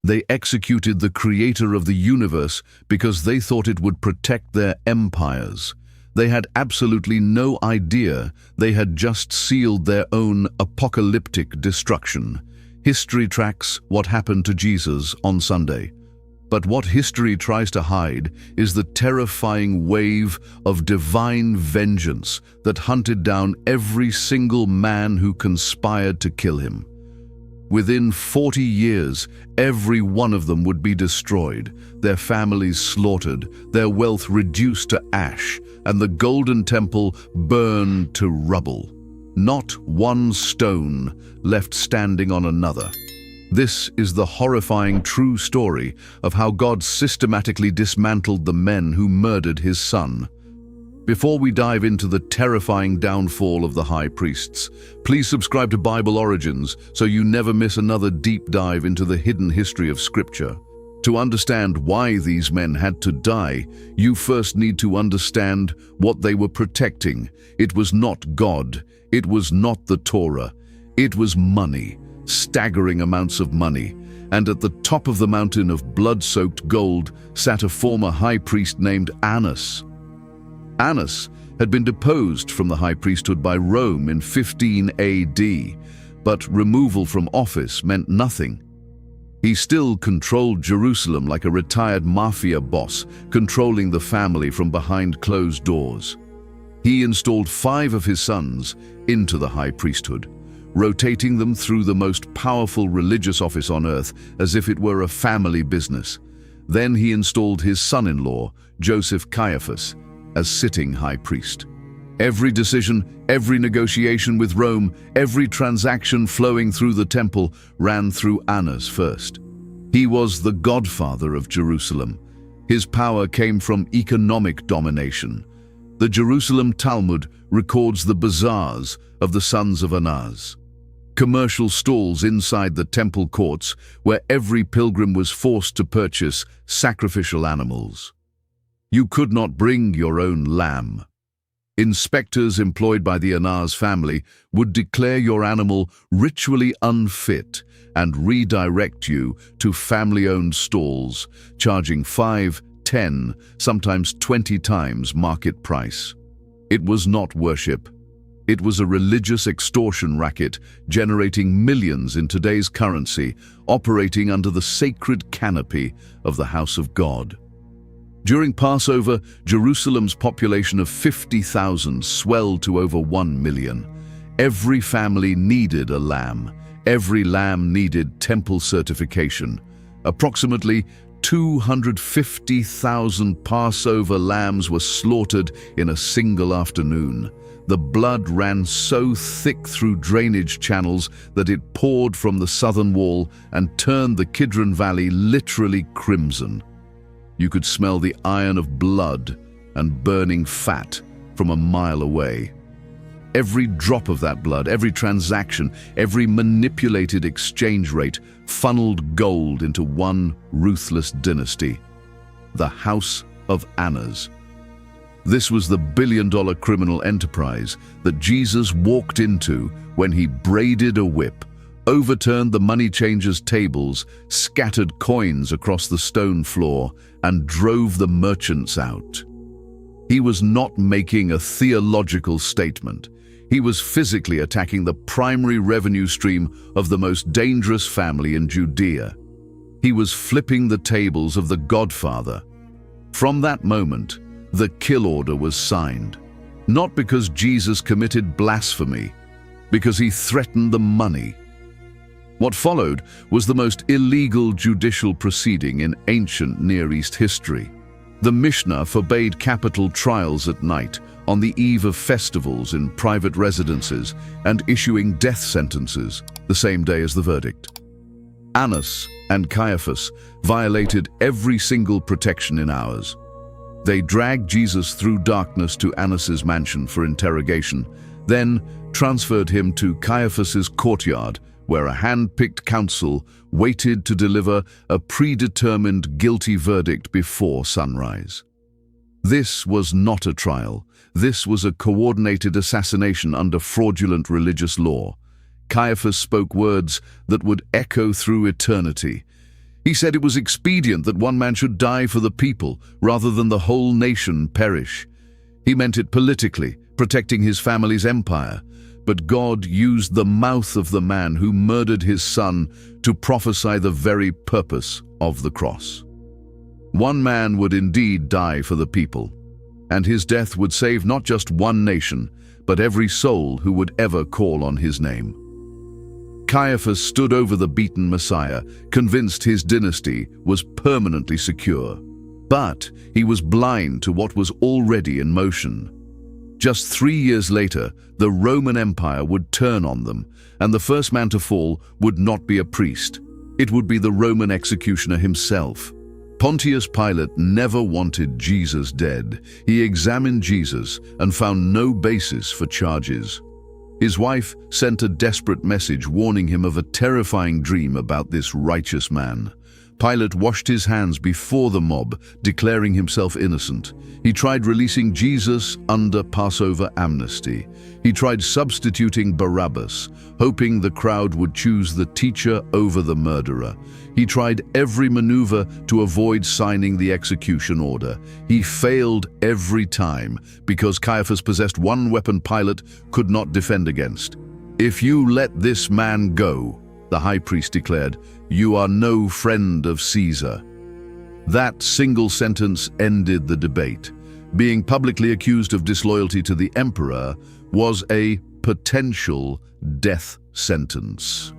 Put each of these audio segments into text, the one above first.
They executed the creator of the universe because they thought it would protect their empires. They had absolutely no idea they had just sealed their own apocalyptic destruction. History tracks what happened to Jesus on Sunday. But what history tries to hide is the terrifying wave of divine vengeance that hunted down every single man who conspired to kill him. Within 40 years, every one of them would be destroyed, their families slaughtered, their wealth reduced to ash, and the Golden Temple burned to rubble. Not one stone left standing on another. This is the horrifying true story of how God systematically dismantled the men who murdered his son. Before we dive into the terrifying downfall of the high priests, please subscribe to Bible Origins so you never miss another deep dive into the hidden history of Scripture. To understand why these men had to die, you first need to understand what they were protecting. It was not God. It was not the Torah. It was money, staggering amounts of money. And at the top of the mountain of blood-soaked gold sat a former high priest named Annas. Annas had been deposed from the high priesthood by Rome in 15 AD, but removal from office meant nothing. He still controlled Jerusalem like a retired mafia boss, controlling the family from behind closed doors. He installed 5 of his sons into the high priesthood, rotating them through the most powerful religious office on earth as if it were a family business. Then he installed his son-in-law, Joseph Caiaphas, as sitting high priest. Every decision, every negotiation with Rome, every transaction flowing through the temple ran through Annas first. He was the godfather of Jerusalem. His power came from economic domination. The Jerusalem Talmud records the bazaars of the sons of Annas, commercial stalls inside the temple courts where every pilgrim was forced to purchase sacrificial animals. You could not bring your own lamb. Inspectors employed by the Annas family would declare your animal ritually unfit and redirect you to family-owned stalls, charging 5, 10, sometimes 20 times market price. It was not worship. It was a religious extortion racket generating millions in today's currency, operating under the sacred canopy of the house of God. During Passover, Jerusalem's population of 50,000 swelled to over 1 million. Every family needed a lamb. Every lamb needed temple certification. Approximately 250,000 Passover lambs were slaughtered in a single afternoon. The blood ran so thick through drainage channels that it poured from the southern wall and turned the Kidron Valley literally crimson. You could smell the iron of blood and burning fat from a mile away. Every drop of that blood, every transaction, every manipulated exchange rate funneled gold into one ruthless dynasty, the House of Annas. This was the billion-dollar criminal enterprise that Jesus walked into when he braided a whip, overturned the money changers' tables, scattered coins across the stone floor, and drove the merchants out. He was not making a theological statement. He was physically attacking the primary revenue stream of the most dangerous family in Judea. He was flipping the tables of the Godfather. From that moment, the kill order was signed. Not because Jesus committed blasphemy, because he threatened the money. What followed was the most illegal judicial proceeding in ancient Near East history. The Mishnah forbade capital trials at night, on the eve of festivals in private residences, and issuing death sentences the same day as the verdict. Annas and Caiaphas violated every single protection in ours. They dragged Jesus through darkness to Annas's mansion for interrogation, then transferred him to Caiaphas's courtyard, where a hand-picked council waited to deliver a predetermined guilty verdict before sunrise. This was not a trial. This was a coordinated assassination under fraudulent religious law. Caiaphas spoke words that would echo through eternity. He said it was expedient that one man should die for the people rather than the whole nation perish. He meant it politically, protecting his family's empire. But God used the mouth of the man who murdered his son to prophesy the very purpose of the cross. One man would indeed die for the people, and his death would save not just one nation, but every soul who would ever call on his name. Caiaphas stood over the beaten Messiah, convinced his dynasty was permanently secure. But he was blind to what was already in motion. Just 3 years later, the Roman Empire would turn on them, and the first man to fall would not be a priest. It would be the Roman executioner himself. Pontius Pilate never wanted Jesus dead. He examined Jesus and found no basis for charges. His wife sent a desperate message warning him of a terrifying dream about this righteous man. Pilate washed his hands before the mob, declaring himself innocent. He tried releasing Jesus under Passover amnesty. He tried substituting Barabbas, hoping the crowd would choose the teacher over the murderer. He tried every maneuver to avoid signing the execution order. He failed every time because Caiaphas possessed one weapon Pilate could not defend against. "If you let this man go," the high priest declared, "you are no friend of Caesar." That single sentence ended the debate. Being publicly accused of disloyalty to the emperor was a potential death sentence.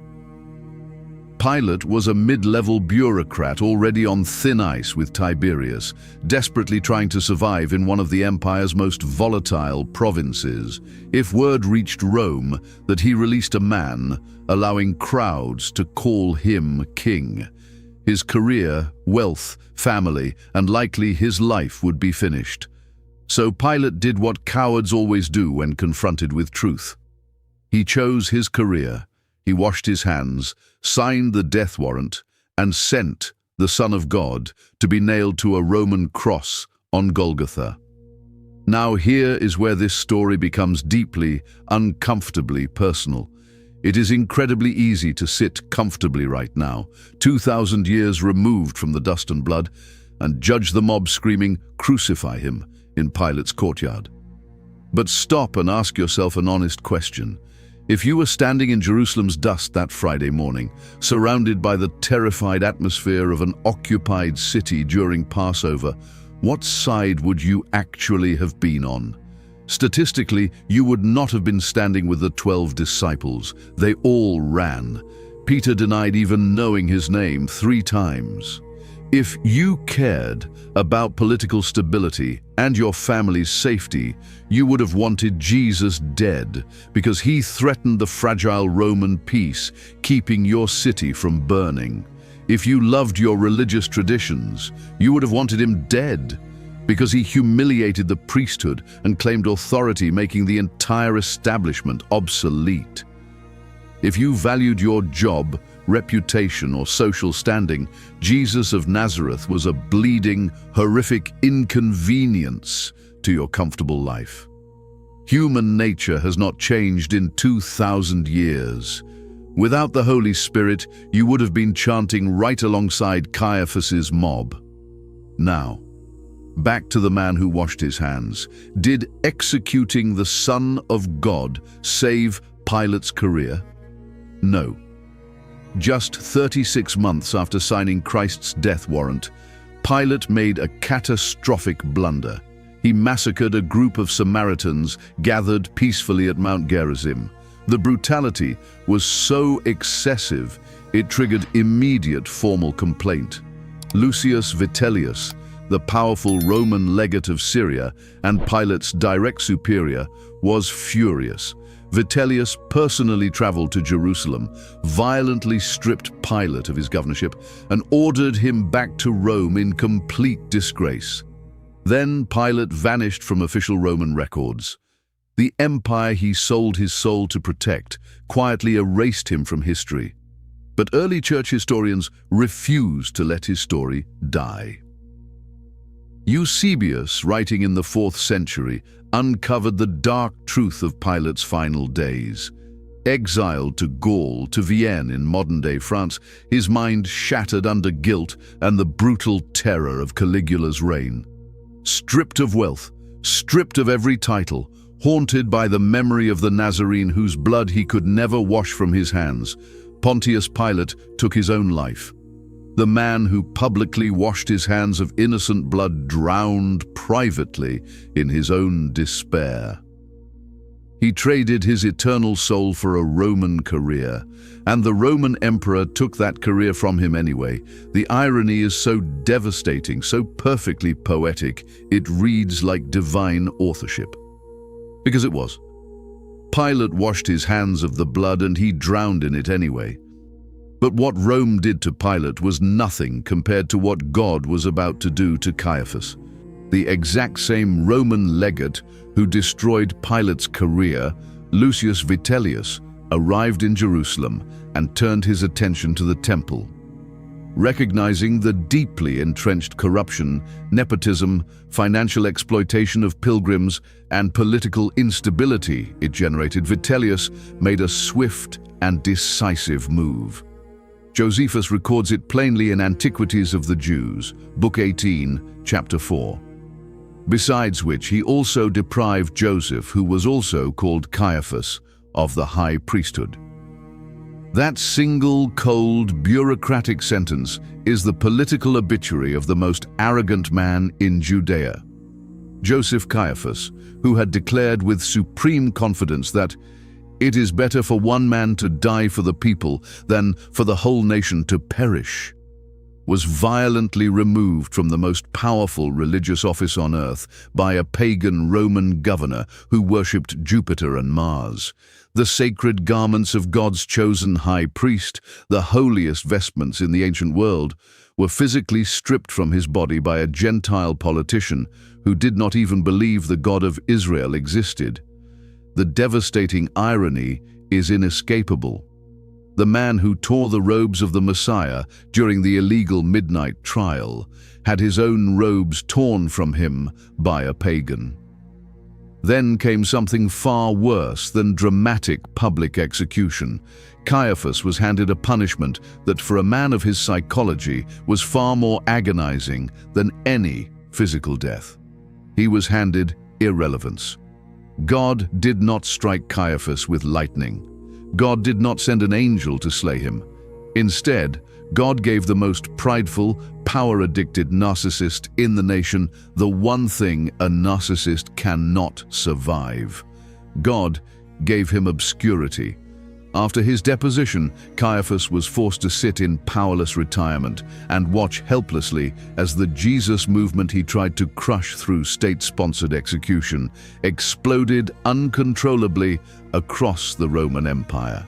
Pilate was a mid-level bureaucrat already on thin ice with Tiberius, desperately trying to survive in one of the empire's most volatile provinces. If word reached Rome that he released a man, allowing crowds to call him king, his career, wealth, family, and likely his life would be finished. So Pilate did what cowards always do when confronted with truth. He chose his career. He washed his hands, signed the death warrant, and sent the Son of God to be nailed to a Roman cross on Golgotha. Now here is where this story becomes deeply, uncomfortably personal. It is incredibly easy to sit comfortably right now, 2,000 years removed from the dust and blood, and judge the mob screaming, "Crucify him," in Pilate's courtyard. But stop and ask yourself an honest question. If you were standing in Jerusalem's dust that Friday morning, surrounded by the terrified atmosphere of an occupied city during Passover, what side would you actually have been on? Statistically, you would not have been standing with the 12 disciples. They all ran. Peter denied even knowing his name 3 times. If you cared about political stability and your family's safety, you would have wanted Jesus dead because he threatened the fragile Roman peace, keeping your city from burning. If you loved your religious traditions, you would have wanted him dead because he humiliated the priesthood and claimed authority, making the entire establishment obsolete. If you valued your job, reputation, or social standing, Jesus of Nazareth was a bleeding, horrific inconvenience to your comfortable life. Human nature has not changed in 2,000 years. Without the Holy Spirit, you would have been chanting right alongside Caiaphas's mob. Now, back to the man who washed his hands. Did executing the Son of God save Pilate's career? No. Just 36 months after signing Christ's death warrant, Pilate made a catastrophic blunder. He massacred a group of Samaritans gathered peacefully at Mount Gerizim. The brutality was so excessive, it triggered immediate formal complaint. Lucius Vitellius, the powerful Roman legate of Syria and Pilate's direct superior, was furious. Vitellius personally traveled to Jerusalem, violently stripped Pilate of his governorship, and ordered him back to Rome in complete disgrace. Then Pilate vanished from official Roman records. The empire he sold his soul to protect quietly erased him from history. But early church historians refused to let his story die. Eusebius, writing in the 4th century, uncovered the dark truth of Pilate's final days. Exiled to Gaul, to Vienne in modern-day France, his mind shattered under guilt and the brutal terror of Caligula's reign. Stripped of wealth, stripped of every title, haunted by the memory of the Nazarene whose blood he could never wash from his hands, Pontius Pilate took his own life. The man who publicly washed his hands of innocent blood drowned privately in his own despair. He traded his eternal soul for a Roman career, and the Roman emperor took that career from him anyway. The irony is so devastating, so perfectly poetic, it reads like divine authorship. Because it was. Pilate washed his hands of the blood and he drowned in it anyway. But what Rome did to Pilate was nothing compared to what God was about to do to Caiaphas. The exact same Roman legate who destroyed Pilate's career, Lucius Vitellius, arrived in Jerusalem and turned his attention to the temple. Recognizing the deeply entrenched corruption, nepotism, financial exploitation of pilgrims, and political instability it generated, Vitellius made a swift and decisive move. Josephus records it plainly in Antiquities of the Jews, Book 18, Chapter 4. Besides which, he also deprived Joseph, who was also called Caiaphas, of the high priesthood. That single, cold, bureaucratic sentence is the political obituary of the most arrogant man in Judea. Joseph Caiaphas, who had declared with supreme confidence that it is better for one man to die for the people than for the whole nation to perish, was violently removed from the most powerful religious office on earth by a pagan Roman governor who worshipped Jupiter and Mars. The sacred garments of God's chosen high priest, the holiest vestments in the ancient world, were physically stripped from his body by a Gentile politician who did not even believe the God of Israel existed. The devastating irony is inescapable. The man who tore the robes of the Messiah during the illegal midnight trial had his own robes torn from him by a pagan. Then came something far worse than dramatic public execution. Caiaphas was handed a punishment that, for a man of his psychology, was far more agonizing than any physical death. He was handed irrelevance. God did not strike Caiaphas with lightning. God did not send an angel to slay him. Instead, God gave the most prideful, power-addicted narcissist in the nation the one thing a narcissist cannot survive. God gave him obscurity. After his deposition, Caiaphas was forced to sit in powerless retirement and watch helplessly as the Jesus movement he tried to crush through state-sponsored execution exploded uncontrollably across the Roman Empire.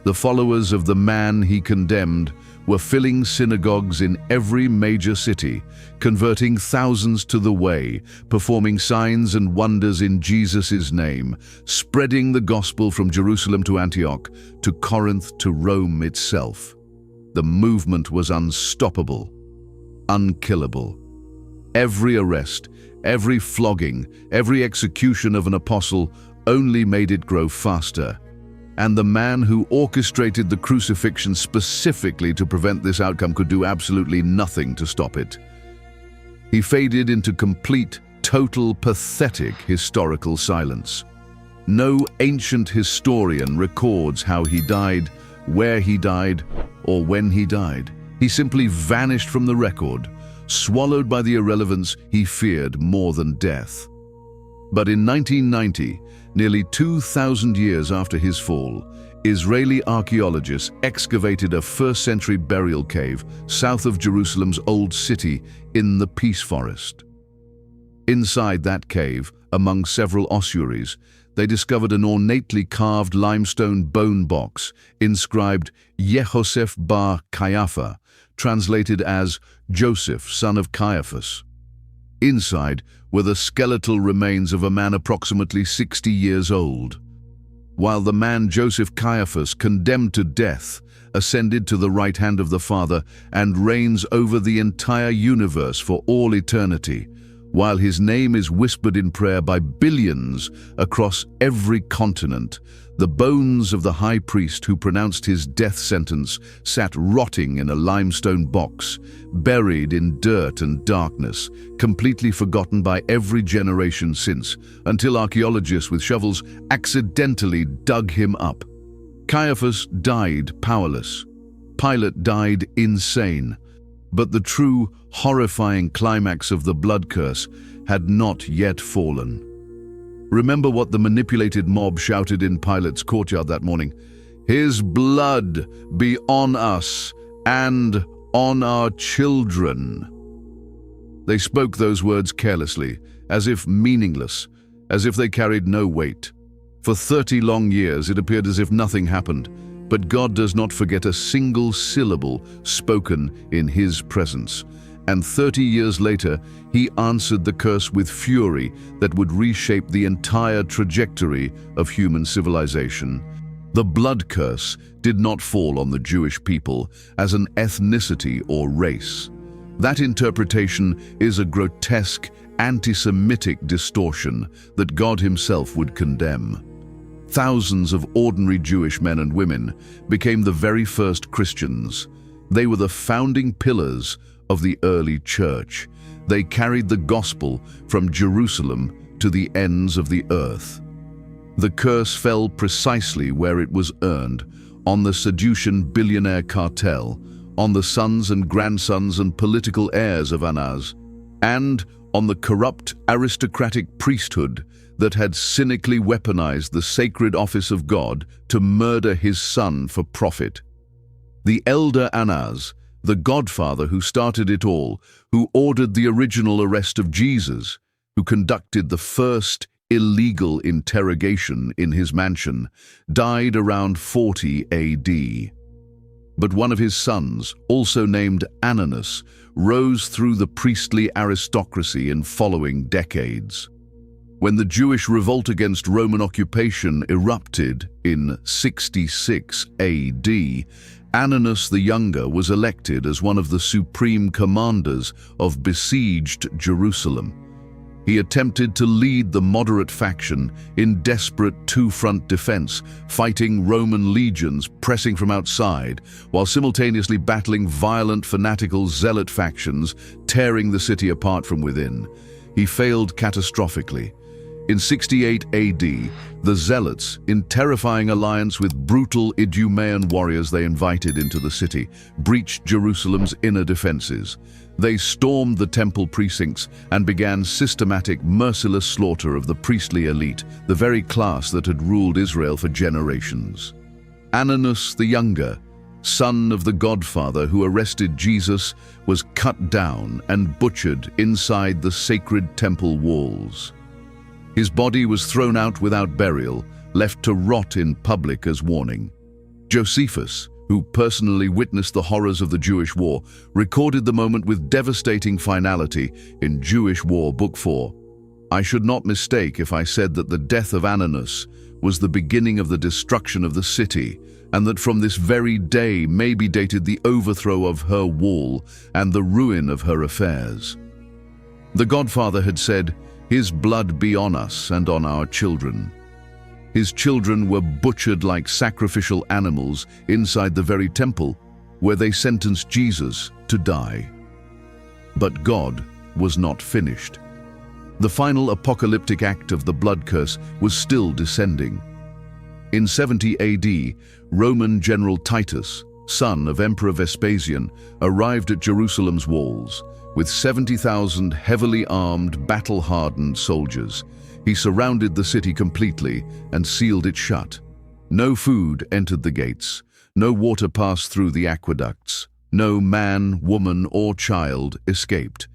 The followers of the man he condemned were filling synagogues in every major city, converting thousands to the way, performing signs and wonders in Jesus' name, spreading the gospel from Jerusalem to Antioch, to Corinth, to Rome itself. The movement was unstoppable, unkillable. Every arrest, every flogging, every execution of an apostle only made it grow faster. And the man who orchestrated the crucifixion specifically to prevent this outcome could do absolutely nothing to stop it. He faded into complete, total, pathetic historical silence. No ancient historian records how he died, where he died, or when he died. He simply vanished from the record, swallowed by the irrelevance he feared more than death. But in 1990, nearly 2,000 years after his fall, Israeli archaeologists excavated a first-century burial cave south of Jerusalem's old city in the Peace Forest. Inside that cave, among several ossuaries, they discovered an ornately carved limestone bone box inscribed Yehoseph bar Caiapha, translated as Joseph, son of Caiaphas. Inside were the skeletal remains of a man approximately 60 years old. While the man Joseph Caiaphas, condemned to death, ascended to the right hand of the Father and reigns over the entire universe for all eternity, while his name is whispered in prayer by billions across every continent, the bones of the high priest who pronounced his death sentence sat rotting in a limestone box, buried in dirt and darkness, completely forgotten by every generation since, until archaeologists with shovels accidentally dug him up. Caiaphas died powerless. Pilate died insane. But the true, horrifying climax of the blood curse had not yet fallen. Remember what the manipulated mob shouted in Pilate's courtyard that morning? "His blood be on us and on our children." They spoke those words carelessly, as if meaningless, as if they carried no weight. For 30 long years it appeared as if nothing happened. But God does not forget a single syllable spoken in his presence. And 30 years later, he answered the curse with fury that would reshape the entire trajectory of human civilization. The blood curse did not fall on the Jewish people as an ethnicity or race. That interpretation is a grotesque, anti-Semitic distortion that God himself would condemn. Thousands of ordinary Jewish men and women became the very first Christians. They were the founding pillars of the early church. They carried the gospel from Jerusalem to the ends of the earth. The curse fell precisely where it was earned, on the Sadducean billionaire cartel, on the sons and grandsons and political heirs of Annas, and on the corrupt aristocratic priesthood that had cynically weaponized the sacred office of God to murder his son for profit. The elder Annas, the godfather who started it all, who ordered the original arrest of Jesus, who conducted the first illegal interrogation in his mansion, died around 40 AD. But one of his sons, also named Ananus, rose through the priestly aristocracy in following decades. When the Jewish revolt against Roman occupation erupted in 66 AD, Ananus the Younger was elected as one of the supreme commanders of besieged Jerusalem. He attempted to lead the moderate faction in desperate two-front defense, fighting Roman legions pressing from outside, while simultaneously battling violent fanatical zealot factions, tearing the city apart from within. He failed catastrophically. In 68 AD, the Zealots, in terrifying alliance with brutal Idumean warriors they invited into the city, breached Jerusalem's inner defenses. They stormed the temple precincts and began systematic, merciless slaughter of the priestly elite, the very class that had ruled Israel for generations. Ananus the Younger, son of the godfather who arrested Jesus, was cut down and butchered inside the sacred temple walls. His body was thrown out without burial, left to rot in public as warning. Josephus, who personally witnessed the horrors of the Jewish War, recorded the moment with devastating finality in Jewish War, Book 4. "I should not mistake if I said that the death of Ananus was the beginning of the destruction of the city, and that from this very day may be dated the overthrow of her wall and the ruin of her affairs." The godfather had said, "His blood be on us and on our children." His children were butchered like sacrificial animals inside the very temple where they sentenced Jesus to die. But God was not finished. The final apocalyptic act of the blood curse was still descending. In 70 AD, Roman General Titus, son of Emperor Vespasian, arrived at Jerusalem's walls. With 70,000 heavily armed, battle-hardened soldiers, he surrounded the city completely and sealed it shut. No food entered the gates, no water passed through the aqueducts, no man, woman, or child escaped.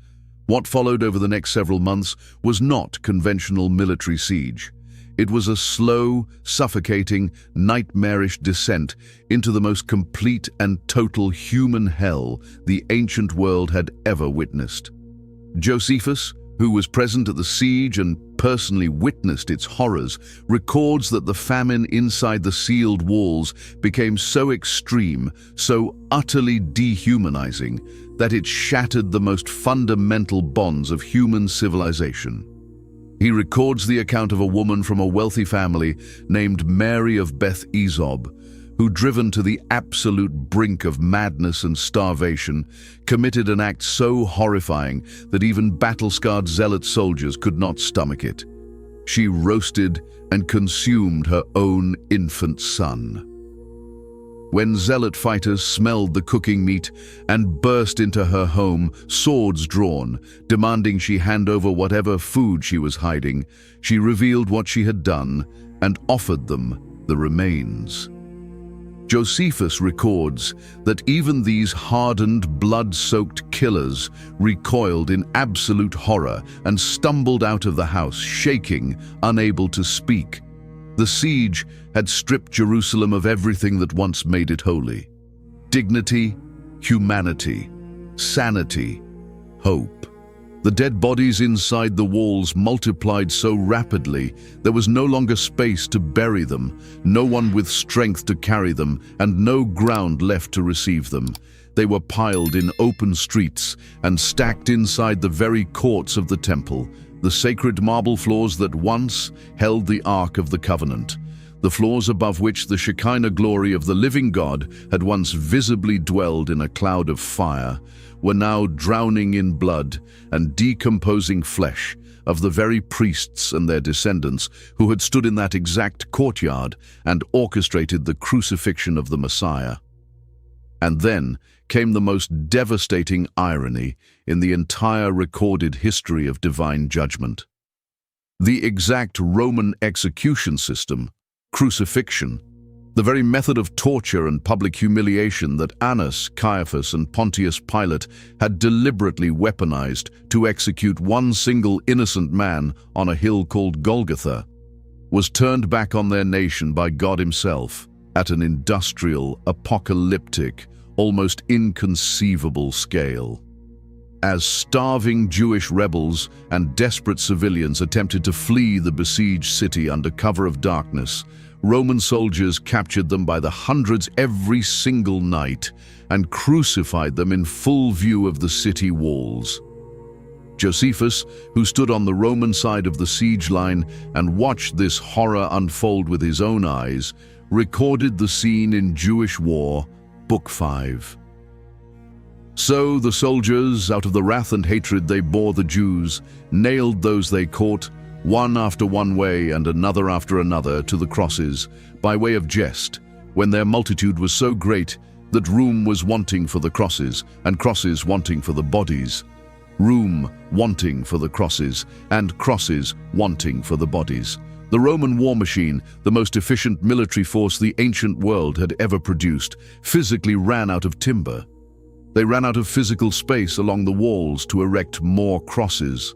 What followed over the next several months was not conventional military siege. It was a slow, suffocating, nightmarish descent into the most complete and total human hell the ancient world had ever witnessed. Josephus, who was present at the siege and personally witnessed its horrors, records that the famine inside the sealed walls became so extreme, so utterly dehumanizing, that it shattered the most fundamental bonds of human civilization. He records the account of a woman from a wealthy family named Mary of Beth Ezob, who, driven to the absolute brink of madness and starvation, committed an act so horrifying that even battle-scarred zealot soldiers could not stomach it. She roasted and consumed her own infant son. When zealot fighters smelled the cooking meat and burst into her home, swords drawn, demanding she hand over whatever food she was hiding, she revealed what she had done and offered them the remains. Josephus records that even these hardened, blood-soaked killers recoiled in absolute horror and stumbled out of the house, shaking, unable to speak. The siege had stripped Jerusalem of everything that once made it holy: dignity, humanity, sanity, hope. The dead bodies inside the walls multiplied so rapidly there was no longer space to bury them, no one with strength to carry them, and no ground left to receive them. They were piled in open streets and stacked inside the very courts of the temple, the sacred marble floors that once held the Ark of the Covenant, the floors above which the Shekinah glory of the living God had once visibly dwelled in a cloud of fire, were now drowning in blood and decomposing flesh of the very priests and their descendants who had stood in that exact courtyard and orchestrated the crucifixion of the Messiah. And then came the most devastating irony in the entire recorded history of divine judgment. The exact Roman execution system, crucifixion, the very method of torture and public humiliation that Annas, Caiaphas, and Pontius Pilate had deliberately weaponized to execute one single innocent man on a hill called Golgotha, was turned back on their nation by God Himself at an industrial, apocalyptic, almost inconceivable scale. As starving Jewish rebels and desperate civilians attempted to flee the besieged city under cover of darkness, Roman soldiers captured them by the hundreds every single night and crucified them in full view of the city walls. Josephus, who stood on the Roman side of the siege line and watched this horror unfold with his own eyes, recorded the scene in Jewish War, Book 5. So the soldiers, out of the wrath and hatred they bore the Jews, nailed those they caught, one after one way and another after another, to the crosses, by way of jest, when their multitude was so great that room was wanting for the crosses, and crosses wanting for the bodies. Room wanting for the crosses, and crosses wanting for the bodies. The Roman war machine, the most efficient military force the ancient world had ever produced, physically ran out of timber. They ran out of physical space along the walls to erect more crosses.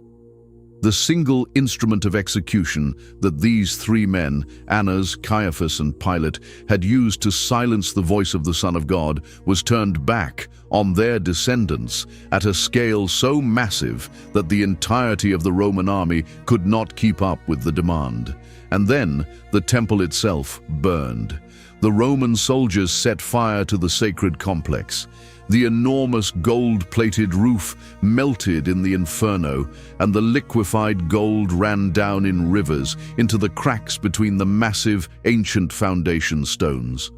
The single instrument of execution that these three men, Annas, Caiaphas, and Pilate, had used to silence the voice of the Son of God was turned back on their descendants at a scale so massive that the entirety of the Roman army could not keep up with the demand. And then the temple itself burned. The Roman soldiers set fire to the sacred complex. The enormous gold-plated roof melted in the inferno, and the liquefied gold ran down in rivers into the cracks between the massive, ancient foundation stones.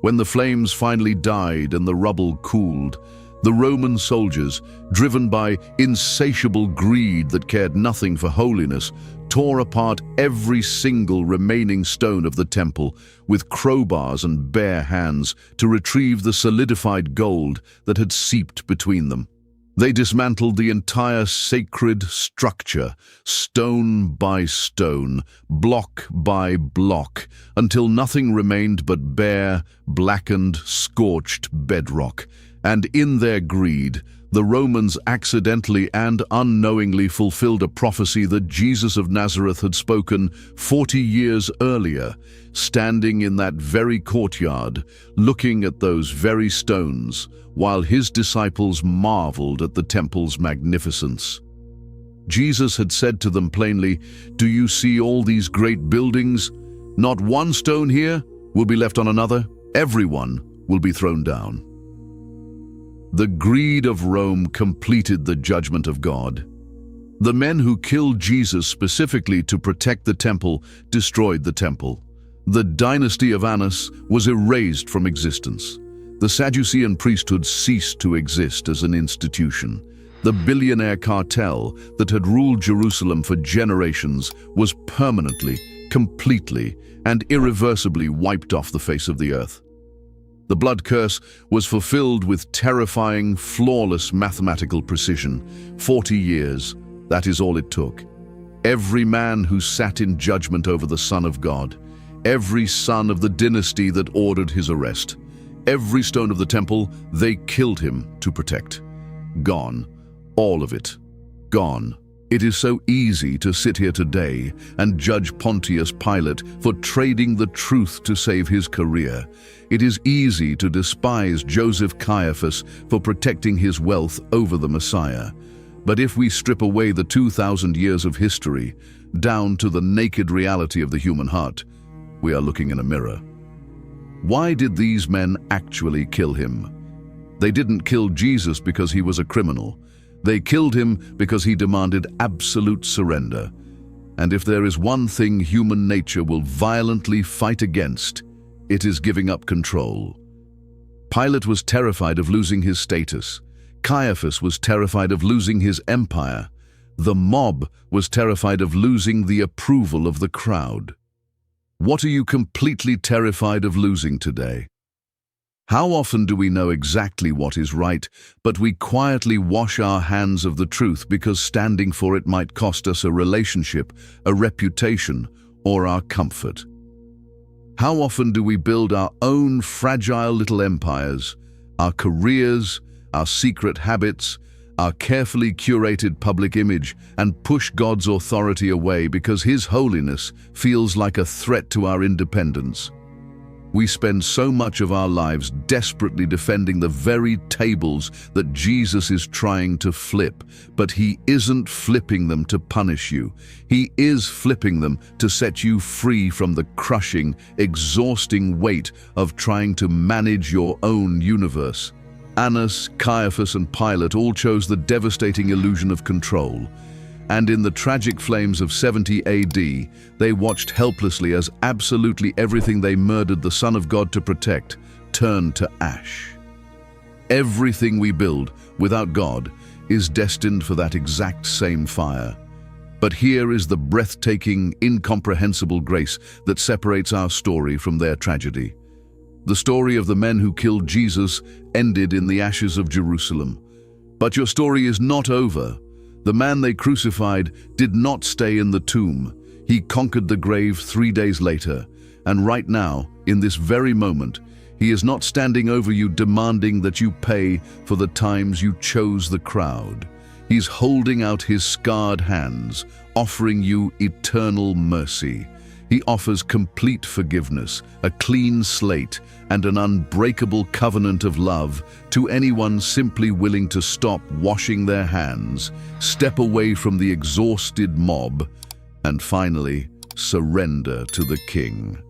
When the flames finally died and the rubble cooled, the Roman soldiers, driven by insatiable greed that cared nothing for holiness, tore apart every single remaining stone of the temple with crowbars and bare hands to retrieve the solidified gold that had seeped between them. They dismantled the entire sacred structure, stone by stone, block by block, until nothing remained but bare, blackened, scorched bedrock. And in their greed, the Romans accidentally and unknowingly fulfilled a prophecy that Jesus of Nazareth had spoken 40 years earlier, standing in that very courtyard, looking at those very stones, while his disciples marveled at the temple's magnificence. Jesus had said to them plainly, "Do you see all these great buildings? Not one stone here will be left on another. Everyone will be thrown down." The greed of Rome completed the judgment of God. The men who killed Jesus specifically to protect the temple destroyed the temple. The dynasty of Annas was erased from existence. The Sadducean priesthood ceased to exist as an institution. The billionaire cartel that had ruled Jerusalem for generations was permanently, completely, and irreversibly wiped off the face of the earth. The blood curse was fulfilled with terrifying, flawless mathematical precision. 40 years, that is all it took. Every man who sat in judgment over the Son of God, every son of the dynasty that ordered his arrest, every stone of the temple, they killed him to protect. Gone. All of it. Gone. It is so easy to sit here today and judge Pontius Pilate for trading the truth to save his career. It is easy to despise Joseph Caiaphas for protecting his wealth over the Messiah. But if we strip away the 2,000 years of history, down to the naked reality of the human heart, we are looking in a mirror. Why did these men actually kill him? They didn't kill Jesus because he was a criminal. They killed him because he demanded absolute surrender. And if there is one thing human nature will violently fight against, it is giving up control. Pilate was terrified of losing his status. Caiaphas was terrified of losing his empire. The mob was terrified of losing the approval of the crowd. What are you completely terrified of losing today? How often do we know exactly what is right, but we quietly wash our hands of the truth because standing for it might cost us a relationship, a reputation, or our comfort? How often do we build our own fragile little empires, our careers, our secret habits, our carefully curated public image, and push God's authority away because His holiness feels like a threat to our independence? We spend so much of our lives desperately defending the very tables that Jesus is trying to flip, but He isn't flipping them to punish you. He is flipping them to set you free from the crushing, exhausting weight of trying to manage your own universe. Annas, Caiaphas, and Pilate all chose the devastating illusion of control. And in the tragic flames of 70 AD, they watched helplessly as absolutely everything they murdered the Son of God to protect turned to ash. Everything we build without God is destined for that exact same fire. But here is the breathtaking, incomprehensible grace that separates our story from their tragedy. The story of the men who killed Jesus ended in the ashes of Jerusalem. But your story is not over. The man they crucified did not stay in the tomb. He conquered the grave 3 days later. And right now, in this very moment, He is not standing over you demanding that you pay for the times you chose the crowd. He's holding out His scarred hands, offering you eternal mercy. He offers complete forgiveness, a clean slate, and an unbreakable covenant of love to anyone simply willing to stop washing their hands, step away from the exhausted mob, and finally surrender to the King.